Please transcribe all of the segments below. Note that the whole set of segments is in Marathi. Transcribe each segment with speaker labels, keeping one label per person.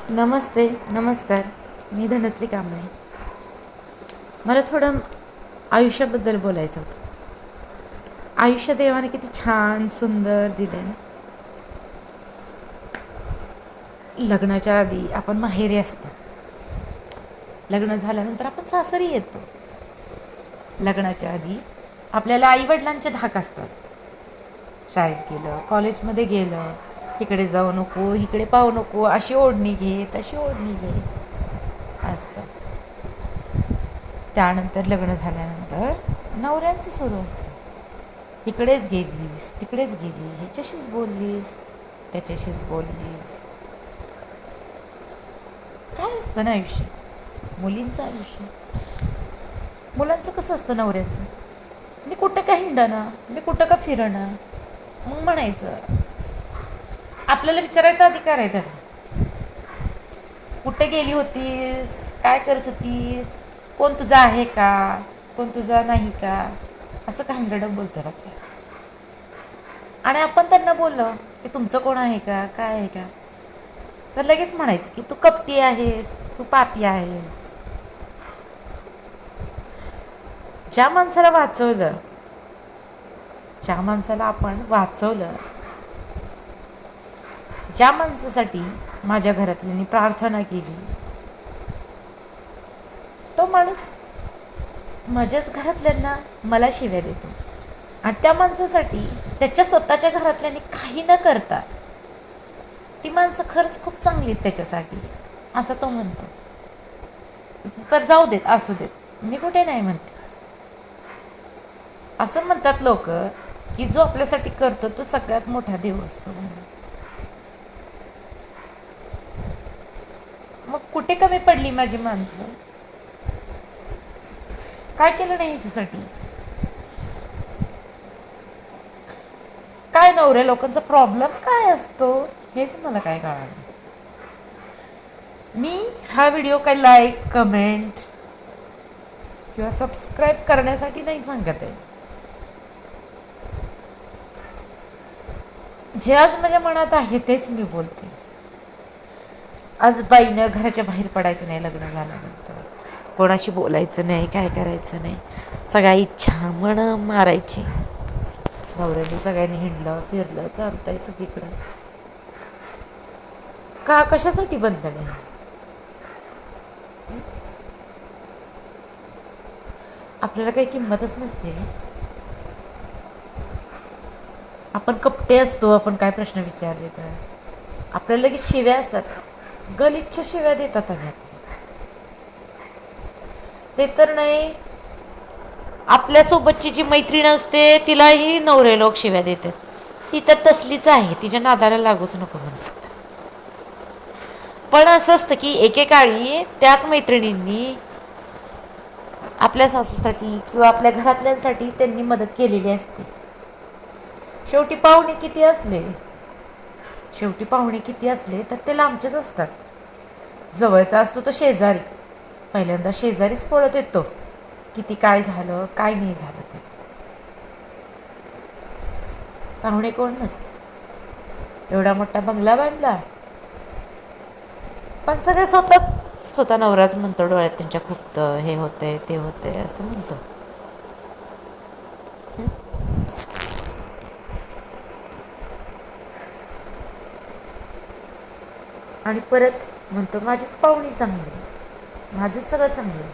Speaker 1: नमस्ते, नमस्कार. मी धनश्री कांबळे. मला थोडं आयुष्याबद्दल बोलायचं होतं. आयुष्य देवाने किती छान सुंदर दिले ना. लग्नाच्या आधी आपण माहेरी असतो. लग्न झाल्यानंतर आपण सासरी येतो. लग्नाच्या आधी आपल्याला आईवडिलांचे धाक असतात. शाळेत गेलं, कॉलेजमध्ये गेलं, इकडे जाऊ नको, इकडे पाहू नको, अशी ओढणी घे, तशी ओढणी घे असतं. त्यानंतर लग्न झाल्यानंतर नवऱ्यांचं सुरू असतं. इकडेच गेलीस, तिकडेच गेली, ह्याच्याशीच बोललीस, त्याच्याशीच बोललीस. काय असतं ना आयुष्य, मुलींचं आयुष्य. मुलांचं कसं असतं, नवऱ्यांचं मी कुठं का हिंडना, मी कुठं का फिरणा. मग म्हणायचं, आपल्याला विचारायचा अधिकार आहे त्याला. कुठे गेली होतीस, काय करत होतीस, कोण तुझा आहे का, कोण तुझा नाही का, असं घाणेरडं बोलतात आपल्याला. आणि आपण त्यांना बोललं की तुमचं कोण आहे का, काय आहे का, तर लगेच म्हणायचं की तू कपटी आहेस, तू पापी आहेस. ज्या माणसाला वाचवलं, ज्या माणसाला आपण वाचवलं, ज्या माणसासाठी माझ्या घरातल्यांनी प्रार्थना केली, तो माणूस माझ्याच घरातल्यांना मला शिव्या देतो. आणि त्या माणसासाठी त्याच्या स्वतःच्या घरातल्यांनी काही न करता ती माणसं खरंच खूप चांगली आहेत त्याच्यासाठी, असं तो म्हणतो. तर जाऊ देत, असू देत, मी कुठे नाही म्हणते. असं म्हणतात लोक की जो आपल्यासाठी करतो तो सगळ्यात मोठा देव असतो म्हणून. मग कुठे कमी पडली माझी माणसं, काय केलं नाही ह्याच्यासाठी. काय नवऱ्या लोकांचा प्रॉब्लेम काय असतो हेच मला काय कळालं. मी हा व्हिडिओ काही लाईक, कमेंट किंवा सबस्क्राईब करण्यासाठी नाही सांगत आहे. जे आज माझ्या मनात आहे तेच मी बोलते. आज बाईनं घराच्या बाहेर पडायचं नाही लग्न झाल्यानंतर, कोणाशी बोलायचं नाही, काय करायचं नाही, सगळ्या इच्छा मन मारायची. नवऱ्याने सगळ्यांनी हिंडलं फिरलं चालतंय सगळीकडं. का, कशासाठी बंधन आहे. आपल्याला काही किंमतच नसते. आपण कपटे असतो, आपण काय प्रश्न विचारले तर आपल्याला लगेच शिव्या असतात, गलिच्छ शिव्या देतात. आणि ते तर नाही, आपल्यासोबतची जी मैत्रीण असते तिलाही नवरे लोक शिव्या देतात. ती तर तसलीच आहे, तिच्या नादाला लागूच नको म्हणतात. पण असं असतं की एकेकाळी त्याच मैत्रिणींनी आपल्या सासूसाठी किंवा आपल्या घरातल्यांसाठी त्यांनी मदत केलेली असते. शेवटी पाहुणे किती असले तर ते लांबचेच असतात. जवळचा असतो तो शेजारी, पहिल्यांदा शेजारीच पळत येतो किती काय झालं काय नाही झालं ते. पाहुणे कोण नसते. एवढा मोठा बंगला बांधला, पण सगळे स्वतः नवराच म्हणतो, डोळ्यात त्यांच्या खूप हे होतंय ते होतंय असं म्हणतो. आणि परत म्हणतो माझीच पाहुणी चांगली, माझंच सगळं चांगलं.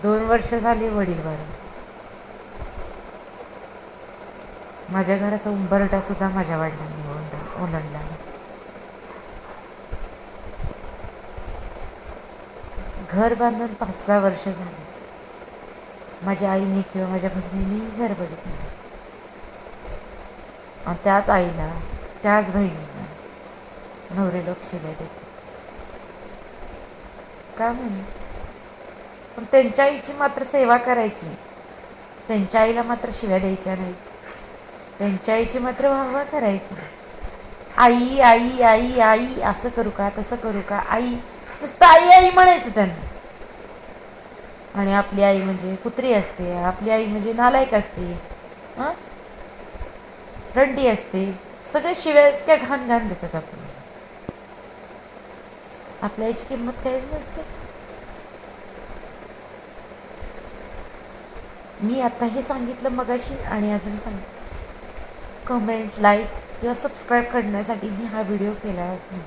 Speaker 1: 2 वर्ष झाली वडील वारून. माझ्या घराचा उंबरठा सुद्धा माझ्या वडिलांनी ओलांडला. घर बांधून 5-6 वर्ष झाली. माझ्या आईने किंवा माझ्या बहिणीने घर बघितलं. आणि त्याच आईला, त्याच बहिणीला नवरे लोक शिव्या देतात. का म्हणून? पण त्यांच्या आईची मात्र सेवा करायची, त्यांच्या आईला मात्र शिव्या द्यायच्या नाहीत. त्यांच्या आईची मात्र वाहवा करायची. आई आई आई आई, असं करू का तसं करू का, आई, नुसतं आई आई म्हणायचं त्यांना. आणि आपली आई म्हणजे कुत्री असते, आपली आई म्हणजे नालायक असते, रंडी असते, सगळे शिव्या त्या घाण घाण देतात आपल्याला. आपल्या याची किंमत काहीच नसते. मी आताही सांगितलं मगाशी आणि अजून कमेंट, लाईक किंवा सबस्क्राईब करण्यासाठी मी हा व्हिडिओ केलाच नाही.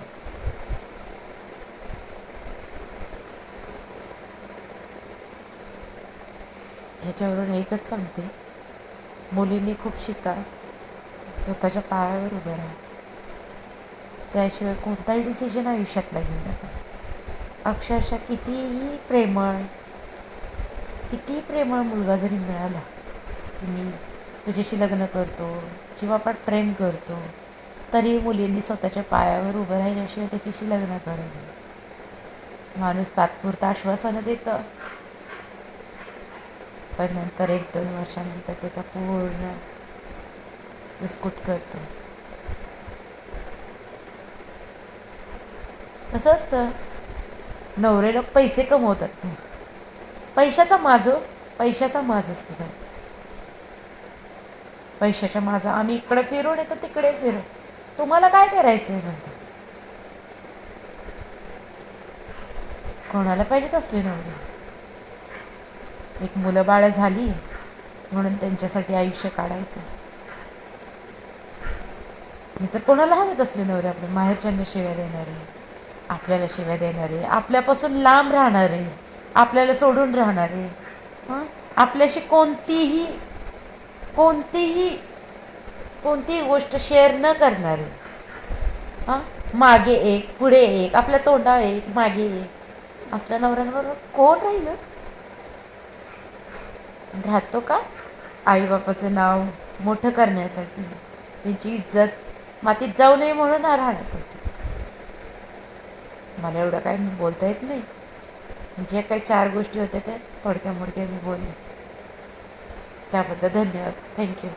Speaker 1: ह्याच्यावरून एकच सांगते, मुलींनी खूप शिका, स्वतःच्या पायावर उभं राहा. त्याशिवाय कोणताही डिसिजन आयुष्यातला घेऊ नका. अक्षरशः कितीही प्रेमळ मुलगा जरी मिळाला की मी तुझ्याशी लग्न करतो, जेव्हा आपण प्रेम करतो, तरी मुलींनी स्वतःच्या पायावर उभं राहिल्याशिवाय त्याच्याशी लग्न करू नये. माणूस तात्पुरतं आश्वासनं देतं, पण नंतर 1-2 वर्षानंतर त्याचा पूर्ण विस्कुट करतो. कसं असतं, नवरे लोक पैसे कमवतात ना, पैशाचा माज असतो काय. पैशाच्या माझा आम्ही इकडे फिरून येतो, तिकडे फिरू, तुम्हाला काय करायचं आहे म्हणतो. कोणाला पाहिजेत असले नवरे. एक मुलं बाळ झाली म्हणून त्यांच्यासाठी आयुष्य काढायचं. मी तर कोणाला हवेत असले नवरे, आपल्या माहेरच्यांना शिव्या देणारे, आपल्याला शिव्या देणारे, आपल्यापासून लांब राहणारे, आपल्याला सोडून राहणारे, हां, आपल्याशी कोणतीही गोष्ट शेअर न करणारे, हां, मागे एक पुढे एक, आपल्या तोंडा एक मागे एक, असल्या नवऱ्यांबरोबर कोण राहिलं. राहतो का आईबापाचं नाव मोठं करण्यासाठी, त्यांची इज्जत मातीत जाऊ नये म्हणून राहण्यासाठी. मला एवढं काय बोलता येत नाही. जे काही 4 गोष्टी होत्या त्या थोडक्या मोडक्या मी बोलले. त्याबद्दल धन्यवाद. थँक्यू.